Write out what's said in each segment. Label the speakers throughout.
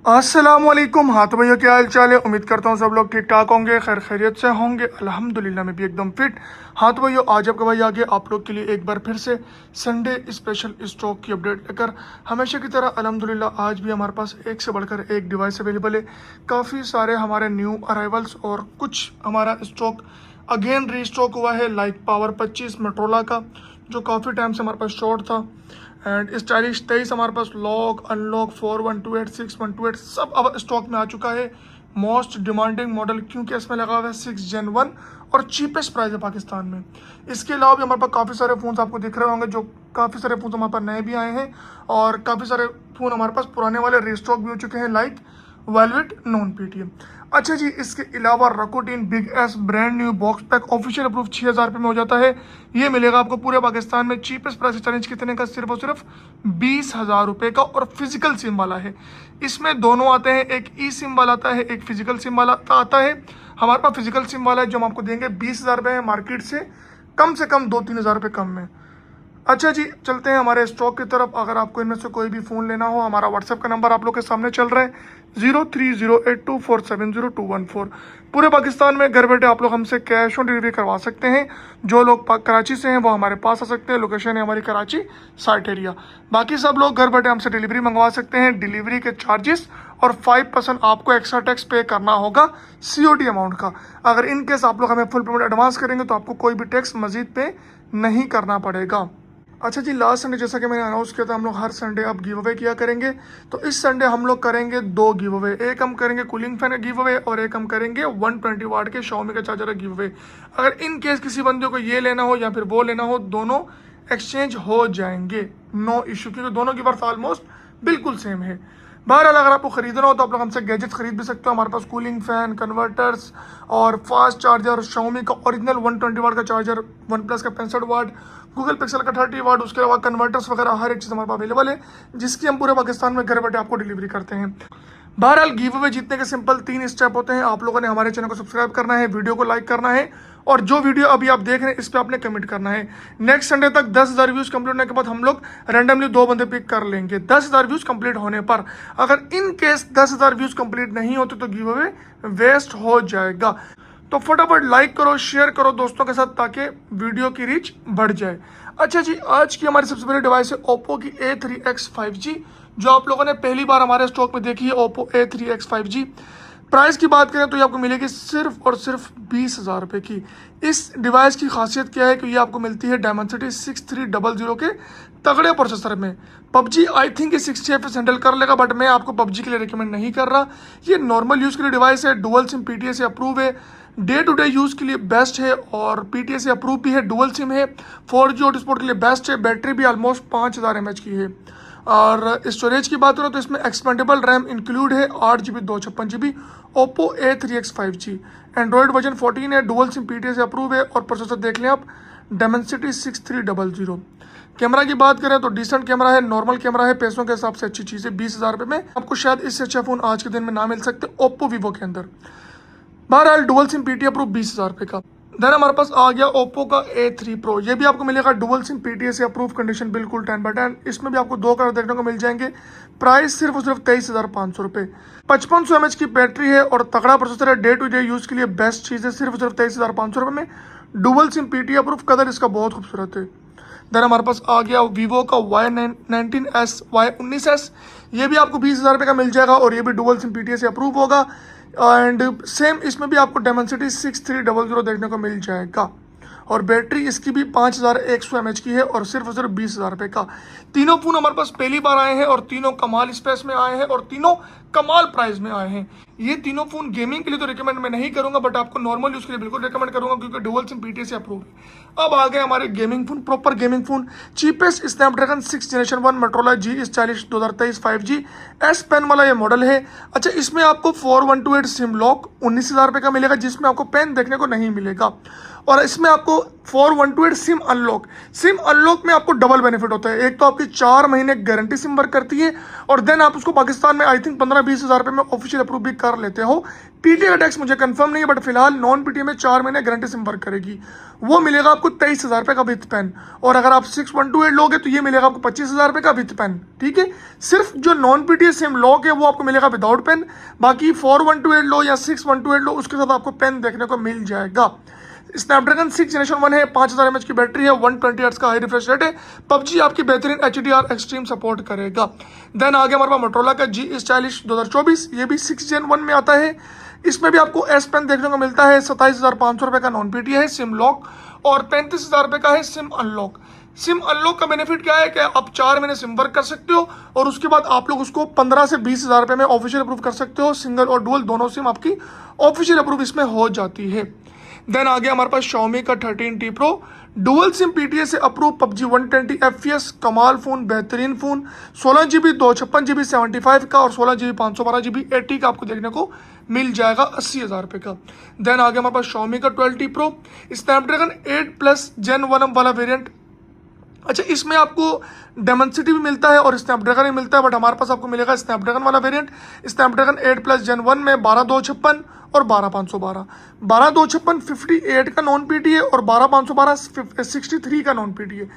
Speaker 1: अस्सलामुअलैकुम। हाँ तो भैया, क्या हाल चाल है? उम्मीद करता हूँ सब लोग ठीक ठाक होंगे, खैर खैरियत से होंगे। अल्हम्दुलिल्लाह मैं भी एकदम फिट। हाँ तो भैया, आज आपका भाई आगे आप लोग के लिए एक बार फिर से संडे स्पेशल स्टॉक की अपडेट लेकर हमेशा की तरह अल्हम्दुलिल्लाह आज भी हमारे पास एक से बढ़कर एक डिवाइस अवेलेबल है। काफ़ी सारे हमारे न्यू अराइवल्स और कुछ हमारा स्टॉक अगेन रीस्टॉक हुआ है, लाइक पावर 25 मोटरोला का जो काफ़ी टाइम से हमारे पास शॉर्ट था, एंड स्टाइलिश 23 हमारे पास लॉक अनलॉक 4128 6128 सब अब स्टॉक में आ चुका है। मोस्ट डिमांडिंग मॉडल क्योंकि इसमें लगा हुआ है 6 Gen 1 और चीपेस्ट प्राइस है पाकिस्तान में। इसके अलावा भी हमारे पास काफ़ी सारे फ़ोन आपको दिख रहे होंगे, जो काफ़ी सारे फ़ोन हमारे पास नए भी आए हैं और काफ़ी सारे फ़ोन हमारे पास पुराने वाले रीस्टॉक भी हो चुके हैं, लाइक वेलवेट नॉन पीटीएम। अच्छा जी, इसके अलावा रकोटीन big S brand new box pack official approve 6,000 रुपये में हो जाता है। ये मिलेगा आपको पूरे पाकिस्तान में। चीपेस्ट प्राइस चैलेंज कितने का? सिर्फ और सिर्फ 20,000 रुपये का, और फिजिकल सिम वाला है। इसमें दोनों आते हैं, एक ई सिम वाला आता है, एक फिजिकल सिम वाला आता है। हमारे पास फिजिकल सिम वाला है जो हम आपको देंगे 20,000 रुपये में, मार्केट से कम 2-3 हज़ार रुपये कम में। अच्छा जी, चलते हैं हमारे स्टॉक की तरफ। अगर आपको इनमें से कोई भी फ़ोन लेना हो, हमारा व्हाट्सएप का नंबर आप लोग के सामने चल रहा है 03082470 पूरे पाकिस्तान में घर बैठे आप लोग हमसे कैश ऑन डिलीवरी करवा सकते हैं। जो लोग कराची से हैं वो हमारे पास आ सकते हैं, लोकेशन है हमारी कराची साइट एरिया। बाकी सब लोग घर बैठे हमसे डिलीवरी मंगवा सकते हैं। डिलीवरी के चार्जेस और 5% आपको एक्स्ट्रा टैक्स पे करना होगा COD अमाउंट का। अगर इन केस आप लोग हमें फुल पेमेंट एडवांस करेंगे तो आपको कोई भी टैक्स मजीद पे नहीं करना पड़ेगा। अच्छा जी, लास्ट संडे जैसा कि मैंने अनाउंस किया था, हम लोग हर संडे अब गिव अवे किया करेंगे। तो इस संडे हम लोग करेंगे 2 गिव अवे। एक हम करेंगे कूलिंग फैन का गिव अवे और एक हम करेंगे 120 वाट के Xiaomi का चार्जर का गिव अवे। अगर इन केस किसी बंदे को ये लेना हो या फिर वो लेना हो, दोनों एक्सचेंज हो जाएंगे, नो इशू, क्योंकि दोनों की वर्थ ऑलमोस्ट बिल्कुल सेम है। बहरहाल अगर आपको खरीदना हो तो आप लोग हमसे गैजेट्स खरीद भी सकते हो। हमारे पास कूलिंग फैन, कन्वर्टर्स और फास्ट चार्जर, Xiaomi का ओरिजिनल 120 वाट का चार्जर, वन प्लस का 65 वाट, गूगल पिक्सल का 30 वाट, उसके अलावा कन्वर्टर्स वगैरह हर एक चीज़ हमारे पास अवेलेबल है, जिसकी हम पूरे पाकिस्तान में घर बैठे आपको डिलीवरी करते हैं। बहरहाल गिव अवे जीतने के सिंपल 3 स्टेप होते हैं। आप लोगों ने हमारे चैनल को सब्सक्राइब करना है, वीडियो को लाइक करना है, और जो वीडियो अभी आप देख रहे हैं इस पर आपने कमेंट करना है। नेक्स्ट संडे तक 10,000 व्यूज कंप्लीट होने के बाद हम लोग रैंडमली 2 बंदे पिक कर लेंगे 10,000 व्यूज कंप्लीट होने पर। अगर इन केस 10,000 व्यूज कंप्लीट नहीं होते तो गिव अवे वेस्ट हो जाएगा। तो फटाफट लाइक करो, शेयर करो दोस्तों के साथ, ताकि वीडियो की रीच बढ़ जाए। अच्छा जी, आज की हमारी सबसे पहली डिवाइस है ओप्पो की A3X 5G, जो आप लोगों ने पहली बार हमारे स्टॉक में देखी है, ओप्पो A3X 5G। प्राइस की बात करें तो ये आपको मिलेगी सिर्फ और सिर्फ 20,000 रुपये की। इस डिवाइस की खासियत क्या है कि ये आपको मिलती है Dimensity 6300 के तगड़े प्रोसेसर में। PUBG आई थिंक ये 60 FPS हैंडल कर लेगा, बट मैं आपको PUBG के लिए रिकमेंड नहीं कर रहा। ये नॉर्मल यूज़ के लिए डिवाइस है, डुअल सिम PTA से अप्रूव है, डे टू डे यूज़ के लिए बेस्ट है, और PTA से अप्रूव भी है, डुअल सिम है, 4G हॉटस्पॉट के लिए बेस्ट है, बैटरी भी ऑलमोस्ट 5000 mAh की है। और स्टोरेज की बात करो तो इसमें एक्सपेंडेबल रैम इंक्लूड है, 8GB 256GB। Oppo A3X 5G Android version 14 है, डुअल सिम PTA से अप्रूव है, और प्रोसेसर देख लें आप Dimensity 6300। कैमरा की बात करें तो डिसेंट कैमरा है, नॉर्मल कैमरा है, पैसों के हिसाब से अच्छी चीज़ है। 20,000 रुपये में आपको शायद इससे अच्छा फ़ोन आज के दिन में ना मिल सकते ओप्पो वीवो के अंदर। बहरहाल डुअल सिम PTA अप्रूव 20,000 रुपये का। देन हमारे पास आ गया ओप्पो का A3 Pro। ये भी आपको मिलेगा डुअल सिम PTA से अप्रूव, कंडीशन बिल्कुल 10/10। इसमें भी आपको 2 कलर देखने को मिल जाएंगे। प्राइस सिर्फ और सिर्फ 23,500 रुपये। 5500 mAh की बैटरी है और तगड़ा प्रोसेसर है, डे टू डे यूज़ के लिए बेस्ट चीज़ है, सिर्फ और सिर्फ 23,500 रुपये में। Dual sim PTA approve, colour इसका बहुत खूबसूरत है। देन हमारे पास आ गया वीवो का Y19S Y19S। ये भी आपको 20,000 रुपये का मिल जाएगा, और ये भी डुअल सिम PTA से अप्रूव होगा, एंड सेम इसमें भी आपको Dimensity 6300 देखने को मिल जाएगा, और बैटरी इसकी भी 5100 mAh की है, और सिर्फ 20,000 रुपये का। तीनों फ़ोन हमारे पास पहली बार आए हैं, और तीनों कमाल स्पेस में आए हैं, और तीनों कमाल प्राइस में आए हैं। ये तीनों फ़ोन गेमिंग के लिए तो रिकमेंड मैं नहीं करूंगा, बट आपको नॉर्मल यूज़ के लिए बिल्कुल रिकमेंड करूंगा, क्योंकि डुअल सिम PTA से अप्रूव है। अब आ गए हमारे gaming phone, proper gaming phone. Cheapest Snapdragon 6 Gen 1 Motorola G stylish 2023 5G S pen वाला ये मॉडल है। अच्छा, इसमें आपको 4128 सिम लॉक 19,000 रुपये का मिलेगा, जिसमें आपको पेन देखने को नहीं मिलेगा। और इसमें आपको 4128 सिम अनलॉक में आपको डबल बेनिफिट होता है। एक तो आपकी 4 महीने गारंटी सिम वर्क करती है और देन आप उसको पाकिस्तान में आई थिंक 15-20 हज़ार रुपये में ऑफिशियल अप्रूव भी कर लेते हो। पीटीए का टैक्स मुझे कंफर्म नहीं है, बट फिलहाल नॉन पीटीए में 4 महीने गारंटी सिम वर्क करेगी। वो मिलेगा आपको 23 हज़ार रुपये का विथ पेन, और अगर आप 6128 लोगे तो ये मिलेगा आपको 25 हज़ार रुपये का विथ पेन। ठीक है, सिर्फ जो नॉन पीटीए सिम लॉक है वो आपको मिलेगा विदाउट पेन। बाकी 4128 लो या 6128 लो, उसके साथ आपको पेन देखने को मिल जाएगा। स्नैपड्रैगन 6 जनरेशन 1 है, 5000 mAh की बैटरी है, 120 हर्ट्ज का हाई रिफ्रेश रेट है। पबजी आपकी बेहतरीन HDR एक्सट्रीम सपोर्ट करेगा। देन आगे हमारे पास मोटरोला का G स्टाइलिश 2024, ये भी 6 Gen 1 में आता है। इसमें भी आपको S पेन देखने को मिलता है। 27,500 रुपये का नॉन पीटी है सिम लॉक, और 35,000 रुपये का है सिम अनलॉक। सिम अनलॉक का बेनिफिट क्या है कि आप 4 महीने सिम वर्क कर सकते हो, और उसके बाद आप लोग उसको 15 से 20 हज़ार रुपये में ऑफिशियल अप्रूव कर सकते हो। सिंगल और डुअल दोनों सिम आपकी ऑफिशियल अप्रूव इसमें हो जाती है। देन आगे हमारे पास Xiaomi का 13T Pro, dual SIM PTA से अप्रूव, पबजी 120 FPS, कमाल फ़ोन, बेहतरीन फ़ोन, 16GB 256GB 75 का, और 16GB 512GB 80 का आपको देखने को मिल जाएगा 80 हज़ार रुपये का। देन आगे हमारे पास Xiaomi का 12T Pro, स्नैपड्रैगन 8+ Gen 1 वाला वेरिएंट। अच्छा, इसमें आपको डेमोसिटी भी मिलता है और स्नैपड्रैगन भी मिलता है, बट हमारे पास आपको मिलेगा स्नैपड्रैगन वाला वेरिएंट। स्नैपड्रैगन 8+ Gen 1 में 12256 और 12512। 12256 58 का नॉन पीटी है, और 12512 63 का नॉन पीटी है।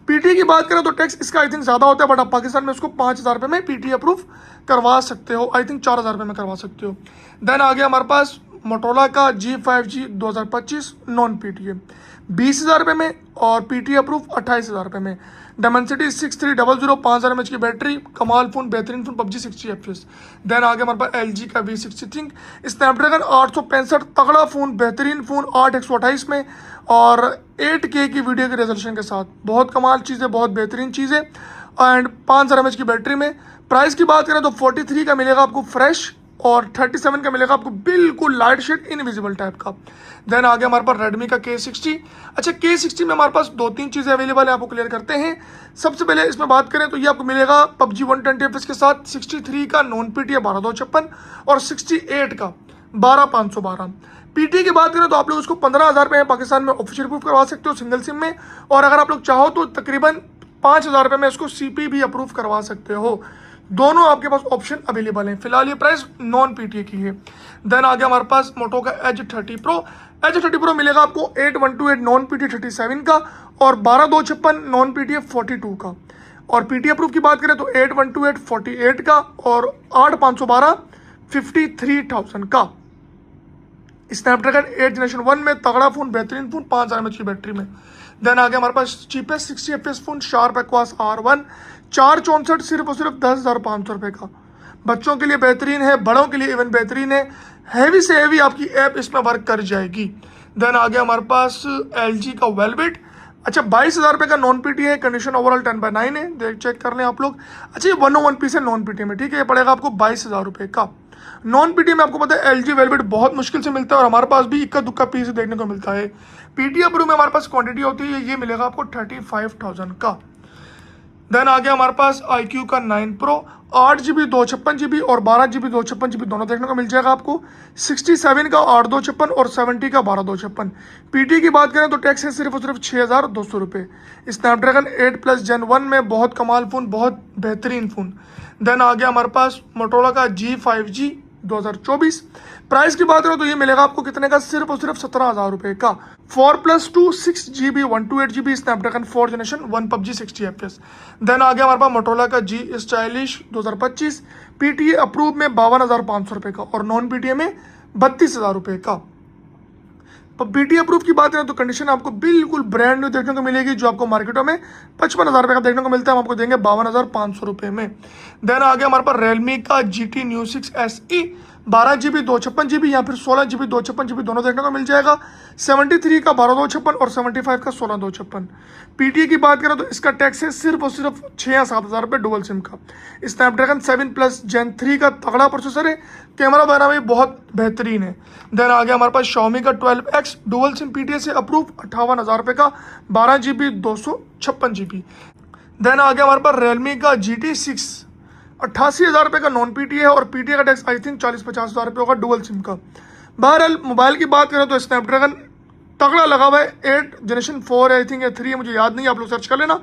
Speaker 1: पीटी की बात करें तो टैक्स इसका आई थिंक ज़्यादा होता है, बट आप पाकिस्तान में उसको 5,000 रुपये में पीटी अप्रूव करवा सकते हो, आई थिंक 4,000 रुपये में करवा सकते हो। देन आगे हमारे पास मोटोरोला का G5G 2025 नॉन पीटी है, 20,000 रुपये में, और पीटी अप्रूव 28,000 रुपये में। डेमोसिटी 6300, 5000 mAh की बैटरी, कमाल फ़ोन, बेहतरीन फ़ोन, पबजी 60 FPS। देन आगे हमारे पास LG का V60 थिंक, स्नैपड्रैगन 865 तगड़ा फ़ोन, बेहतरीन फ़ोन, 8 128 में, और 8K की वीडियो की रेजोल्यूशन के साथ। बहुत कमाल चीज़ है, बहुत बेहतरीन चीज़ है, एंड 5000 mAh की बैटरी में। प्राइस की बात करें तो 43 का मिलेगा आपको फ्रेश, और 37 का मिलेगा आपको बिल्कुल लाइट शेड इनविजिबल टाइप का। देन आगे हमारे पास रेडमी का K60। अच्छा, K60 में हमारे पास 2-3 चीज़ें अवेलेबल है, आपको क्लियर करते हैं। सबसे पहले इसमें बात करें तो ये आपको मिलेगा पबजी 120 FPS के साथ, 63 का नॉन पीटी है 12256, और 68 का 12512। पीटी की बात करें तो आप लोग उसको 15,000 रुपये पाकिस्तान में ऑफिशियल अप्रूव करवा सकते हो सिंगल सिम में, और अगर आप लोग चाहो तो तकरीबन 5,000 रुपये में इसको CP भी अप्रूव करवा सकते हो। दोनों आपके पास ऑप्शन अवेलेबल हैं। फिलहाल ये प्राइस नॉन पीटीए की है। देन आगे हमारे पास मोटो का Edge 30 Pro मिलेगा आपको 8128 नॉन पीटीए 37 का, और 12256 नॉन पीटीए 42 का, और पीटीए अप्रूव की बात करें तो 8128 48 का, और 8512 53,000 का। स्नैपड्रैगन 8 जनरेशन 1 में तगड़ा फ़ोन, बेहतरीन फ़ोन, 5000 mAh की बैटरी में। देन आगे हमारे पास cheapest 60 FPS phone Sharp Aquos R1 464 सिर्फ और सिर्फ 10,500 रुपये का। बच्चों के लिए बेहतरीन है, बड़ों के लिए इवन बेहतरीन है, हैवी से हैवी आपकी ऐप इसमें वर्क कर जाएगी। देन आगे हमारे पास LG का वेलवेट। अच्छा, 22,000 रुपये का नॉन पीटी है, कंडीशन ओवरऑल 10/9 है, देख चेक कर लें आप लोग। अच्छा, ये 101 पीस है नॉन पीटी में, ठीक है, ये पड़ेगा आपको 22,000 रुपये का। नॉन पीटी में आपको पता है LG वेलवेट बहुत मुश्किल से मिलता है, और हमारे पास भी इक्का दुक्का पीस देखने को मिलता है। पीटी अप्रूव में हमारे पास क्वांटिटी होती है, ये मिलेगा आपको 35,000 का। देन आगे हमारे पास iQOO का 9 Pro 8GB 256GB और 12GB 256GB दोनों देखने को मिल जाएगा आपको। 67 का 8,256 और 70 का 12,256। पीटी की बात करें तो टैक्स है सिर्फ और सिर्फ 6,200 रुपये। स्नैपड्रैगन 8+ Gen 1 में बहुत कमाल फ़ोन, बहुत बेहतरीन फ़ोन। देन आगे हमारे पास मोटोरोला का G5G 2024। प्राइस की बात करें तो ये मिलेगा आपको कितने का, सिर्फ और सिर्फ 17,000 रुपये का। 4+2 6GB 128GB Snapdragon 4 generation 1 PUBG 60 FPS। Then आगे हमारे पास मोटोरोला का G स्टाइलिश 2025 पीटीए अप्रूव में 52,500 रुपये का, और नॉन पीटीए में 32,000 रुपये का। पीटीए अप्रूव की बात करें तो कंडीशन आपको बिल्कुल ब्रांड न्यू देखने को मिलेगी, जो आपको मार्केटों में 55,000 रुपये का देखने को मिलता है, हम आपको देंगे 52,500 रुपये में। देन आगे हमारे पास रियलमी का GT Neo 6 SE 12GB 256GB या फिर 16GB 256GB दोनों देखने को मिल जाएगा। 73 का 12,256 और 75 का 16,256। पीटीए की बात करें तो इसका टैक्स है सिर्फ और सिर्फ 6 या 7,000 रुपये डुअल सिम का। स्नैपड्रैगन 7+ Gen 3 का तगड़ा प्रोसेसर है, कैमरा वगैरह भी बहुत बेहतरीन है। देन आगे हमारे पास Xiaomi का 12X डुअल सिम पीटीए से अप्रूव 58,000 रुपये का, 12GB 256GB। देन आगे हमारे पास रियलमी का GT 6 88,000 रुपये का नॉन पीटीए है, और पीटीए का टैक्स आई थिंक 40-50 हज़ार रुपये होगा डुअल सिम का। बहरहाल मोबाइल की बात करें तो स्नैपड्रैगन तगड़ा लगा हुआ है। 8 जनरेशन 4 है आई थिंक, या 3 है, मुझे याद नहीं, आप लोग सर्च कर लेना।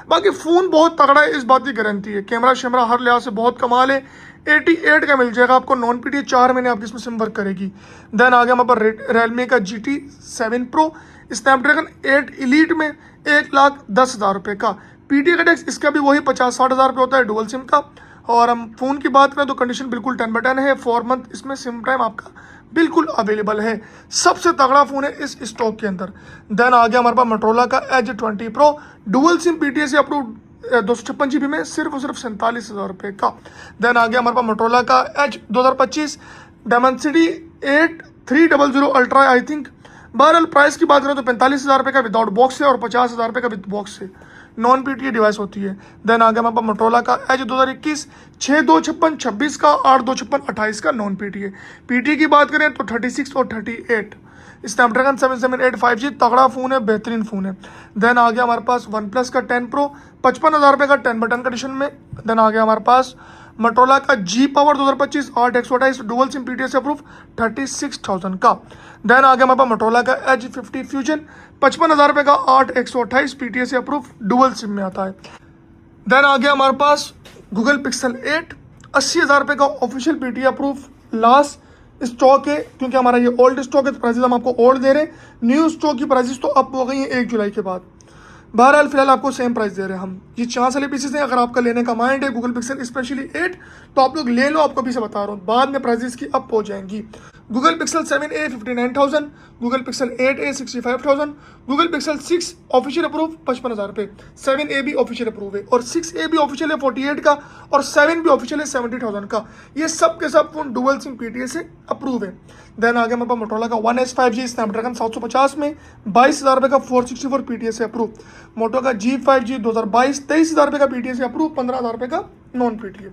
Speaker 1: बाकी फ़ोन बहुत तगड़ा है, इस बात की गारंटी है। कैमरा शैमरा हर लिहाज से बहुत कमाल है। 88 का मिल जाएगा आपको, नॉन पीटीए 4 महीने आपकी इसमें सिम वर्क करेगी। देन आ गया हमारे पास रियलमी का GT7 Pro स्नैपड्रैगन 8 इलीट में 1,10,000 रुपये का। पीटीए का टैक्स इसका भी वही 50-60 हज़ार रुपये होता है डुअल सिम का। और हम फ़ोन की बात करें तो कंडीशन बिल्कुल 10/10 है। 4 मंथ इसमें सिम टाइम आपका बिल्कुल अवेलेबल है। सबसे तगड़ा फ़ोन है इस स्टॉक के अंदर। देन आ गया हमारे पास मोटरोला का Edge 20 Pro dual SIM PTA से अप्रूव 256 GB में सिर्फ और सिर्फ 47,000 रुपये का। देन आ गया हमारे पास मोटरोला का Edge 2025 Dimensity 8 300 ultra I think. बहरहाल प्राइस की बात करें तो 45,000 रुपये का विदाउट बॉक्स है और 50,000 रुपये का विद बॉक्स है। नॉन पीटीए डिवाइस होती है। देन आ गया हमारे पास मोटरोला का Edge 2021 6256 का 8256 का नॉन पीटीए। पीटीए की बात करें तो 36 और 38। स्नैपड्रैगन 778 5G तगड़ा फ़ोन है, बेहतरीन फ़ोन है। देन आ गया हमारे पास वन प्लस का 10 Pro 55,000 रुपये का 10/10 कंडीशन में। देन आ गया हमारे पास मोटरोला का G Power 2025 8 dual SIM PTA से अप्रूव 36,000 का। देन आ गया हमारे पास मोटरोला का Edge 50 Fusion 55,000 रुपये का 8 पीटीए से अप्रूव डुअल सिम में आता है। देन आ गया हमारे पास गूगल पिक्सल 8 80,000 रुपये का official PTA approve. Last stock है क्योंकि हमारा ये ओल्ड स्टॉक है तो प्राइसेस हम आपको ओल्ड दे रहे हैं। न्यू स्टॉक की प्राइसेस तो अप हो गई हैं 1 जुलाई के बाद। बहरहाल फिलहाल आपको सेम प्राइस दे रहे हैं हम। ये 4 वाले पीसेस हैं। अगर आपका लेने का माइंड है गूगल पिक्सल स्पेशली 8 तो आप लोग ले लो, आपको अभी से बता रहा हूँ, बाद में प्राइसेस की अप हो जाएंगी। Google pixel 7a 59,000, Google pixel 8a 65,000, Google pixel 6 official approve 55,000 रुपये। 7a भी ऑफिशियल अप्रूव है और 6a भी ऑफिशियल है 48 का और 7 भी ऑफिशियल है 70,000 का। ये सब के सब फोन डुअल सिम पीटीए से अप्रूव है। देन आ गया हमारे पास मोटरोला का 1S 5G स्नैपड्रैगन 750 में 22,000 रुपये का 464 पीटीए से अप्रूव। मोटो का G5G 2022 23,000 रुपये का पीटीए से अप्रूव 15,000 रुपये का नॉन पीटीए।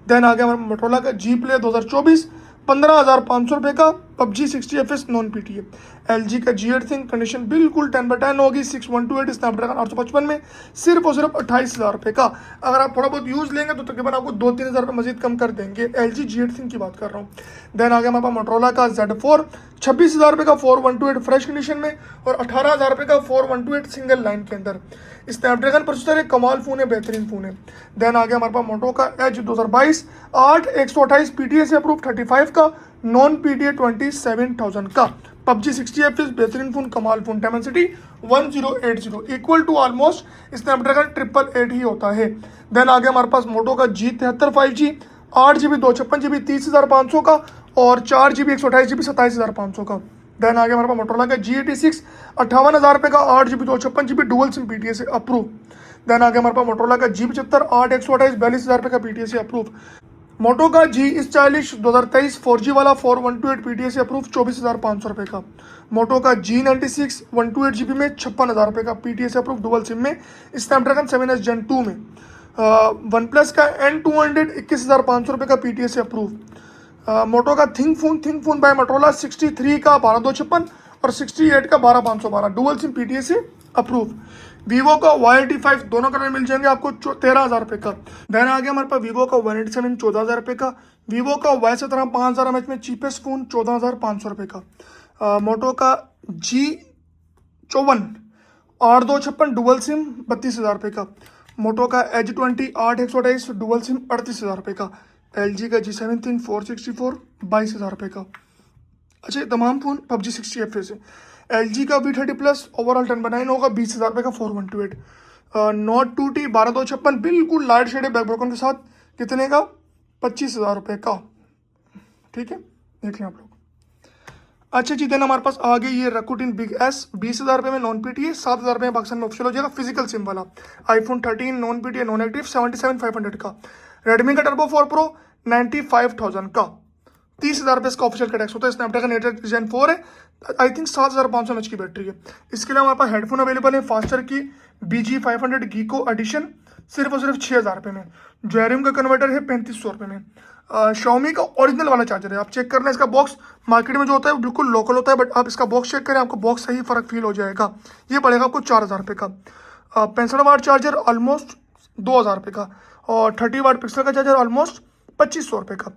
Speaker 1: देन आ गया हमारा मोटरोला का G Play 2024 15,500 रुपये का PUBG 60fps non PTA. LG का G8 Thin कंडीशन बिल्कुल 10/10 होगी 6128 स्नैपड्रैगन 855 में सिर्फ और सिर्फ 28,000 रुपये का। अगर आप थोड़ा बहुत यूज़ लेंगे तो तकरीबन आपको 2-3 हज़ार रुपये मजीद कम कर देंगे। LG G8 Thin की बात कर रहा हूँ। देन आ गया हमारे पास मोटरोला का Z4 26,000 रुपये का 4128 फ्रेश कंडीशन में और 18,000 रुपये का 4128 सिंगल लाइन के अंदर। स्नैपड्रैगन प्रोसेसर है, कमाल फ़ोन है, बेहतरीन फ़ोन है। देन आ गया हमारे पास मोटो का Edge 2022 8 पीटीए से अप्रूव 35 का नॉन पीटीए 27,000 का। PUBG 60fps बेहतरीन फ़ोन, कमाल phone. Dimensity 1080 equal to almost Snapdragon 888 ही होता है। देन आ गया हमारे पास मोटो का G73 5G 8GB 256GB 30,500 का और 4GB 128GB 27,500 का। देन आ गया हमारे पास मोटरोला का G86 58,000 रुपये का 8GB 256GB dual SIM PTA से अप्रूव। देन आ गया हमारे पास मोटरोला का G75 8 42,000 रुपये का पीटीए से अप्रूव। मोटो का G40 2023 4G वाला 4128 पीटीए से अप्रूव 24,500 रुपये का। मोटो का G96 128GB में 56,000 रुपये का पीटीए से अप्रूव डुअल सिम में स्नैपड्रैगन 7S Gen 2 में। वन प्लस का N200 21,500 रुपये का पीटीए से अप्रूव। मोटो का थिंक फोन बाय मोटरोला 63 का 12,256 और 68 का 12,512 डुअल सिम पीटीए से अप्रूव। वीवो का Y85 दोनों कलर मिल जाएंगे आपको 13,000 रुपये का। देन आ गया हमारे पास वीवो का Y87 14,000 रुपये का। वीवो का Y17 5,000 mAh में चीपेस्ट फ़ोन 14,500 रुपये का। मोटो का G54 8 डुअल सिम 32,000 रुपये का। मोटो का Edge 20 8 128 डुअल सिम 38,000 रुपये का। LG का G7 Thin 464 22,000 रुपये का। अच्छा, ये तमाम फ़ोन PUBG 60fps है। LG का V30 प्लस ओवरऑल 10/9 होगा 20,000 रुपये का 4128। Note 2T 12,256 बिल्कुल लाइट शेड है बैक ब्रोकन के साथ, कितने का 25,000 रुपये का। ठीक है, देख लें आप लोग। अच्छा जी, देन हमारे पास आ गई ये Rakuten Big S 20,000 रुपये में नॉन पीटीए 7,000 रुपये में पाकिस्तान में ऑफिशियल हो जाएगा फिजिकल सिम वाला। iPhone 13 non PTA non active 77,500 का। Redmi का Turbo 4 Pro 95,000 का। 30,000 रुपये इसका ऑफिशियल का टैक्स होता है। स्नैपड्रैगन 8 Gen 4 है, आई थिंक 7,500 mAh की बैटरी है। इसके लिए हमारे पास हेडफोन अवेलेबल है फास्टर की BG500 गीको एडिशन सिर्फ और सिर्फ 6,000 रुपये में। जेरियम का कन्वर्टर है 3,500 रुपये में। Xiaomi का ओरिजिनल वाला चार्जर है, आप चेक करना। इसका बॉक्स मार्केट में जो होता है वो बिल्कुल लोकल होता है, बट आप इसका बॉक्स चेक करें, आपको बॉक्स सही फ़र्क फील हो जाएगा। ये पड़ेगा आपको 4,000 रुपये का। 65 वाट चार्जर ऑलमोस्ट 2,000 रुपये का और 30 वाट पिक्सल का चार्जर ऑलमोस्ट 2,500 रुपये का।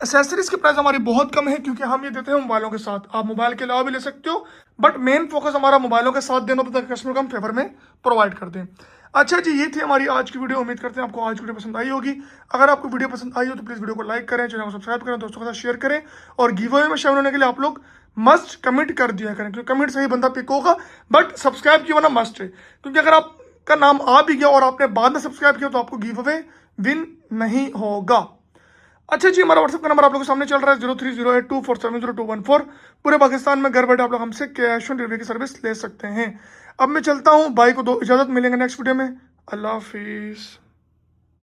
Speaker 1: एसेसरीज की प्राइस हमारी बहुत कम है क्योंकि हम ये देते हैं मोबाइलों के साथ। आप मोबाइल के अलावा भी ले सकते हो, बट मेन फोकस हमारा मोबाइलों के साथ देना होता है, कस्टमर को हम फेवर में प्रोवाइड कर दें। अच्छा जी, ये थी हमारी आज की वीडियो। उम्मीद करते हैं आपको आज की वीडियो पसंद आई होगी। अगर आपको वीडियो पसंद आई हो तो प्लीज़ वीडियो को लाइक करें, चैनल को सब्सक्राइब करें, दोस्तों के साथ शेयर करें, और गिव अवे में शामिल होने के लिए आप लोग मस्ट कमेंट कर दिया करें, क्योंकि कमेंट से ही बंदा पिक होगा, बट सब्सक्राइब किया होना मस्ट है, क्योंकि अगर आपका नाम आ भी गया और आपने बाद में सब्सक्राइब किया तो आपको गिव अवे विन नहीं होगा। अच्छा जी, हमारा व्हाट्सएप का नंबर आप लोगों के सामने चल रहा है 030824700214। पूरे पाकिस्तान में घर बैठे आप लोग हमसे कैश ऑन डिलीवरी की सर्विस ले सकते हैं। अब मैं चलता हूँ, भाई को दो इजाज़त, मिलेंगे नेक्स्ट वीडियो में। अल्लाह हाफिज़।